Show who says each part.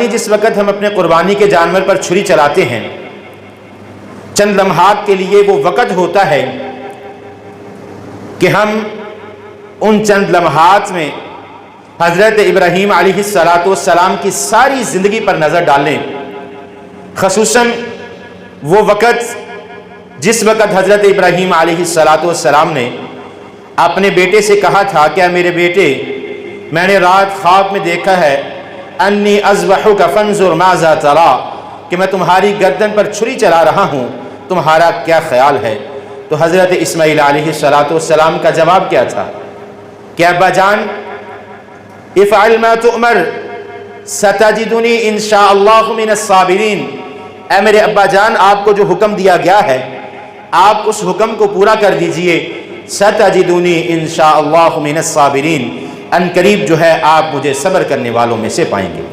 Speaker 1: कुर्बानी, जिस वक़्त हम अपने कुर्बानी के जानवर पर छुरी चलाते हैं, चंद लम्हात के लिए वो वक़्त होता है कि हम उन चंद लम्हात में हज़रत इब्राहीम अलैहिस्सलाम की सारी ज़िंदगी पर नज़र डालें। ख़ुसूसन वो वक़्त जिस वक़्त हज़रत इब्राहीम अलैहिस्सलाम ने अपने बेटे से कहा था, क्या मेरे बेटे, मैंने रात ख्वाब में देखा है अन्नी अज़बहुका फंजुर माज़ा तरा, कि मैं तुम्हारी गर्दन पर छुरी चला रहा हूँ, तुम्हारा क्या ख्याल है। तो हज़रत इस्माईल अलैहिस्सलाम का जवाब क्या था कि अब्बा जान, इफ़अल मा तुअमर सतजिदुनी इंशाअल्लाहु मिनस साबिरीन। ऐ मेरे अब्बा जान, आपको जो हुक्म दिया गया है आप उस हुक्म को पूरा कर दीजिए। सतजिदुनी इंशाअल्लाहु मिनस साबिरीन, अन करीब जो है आप मुझे सब्र करने वालों में से पाएंगे।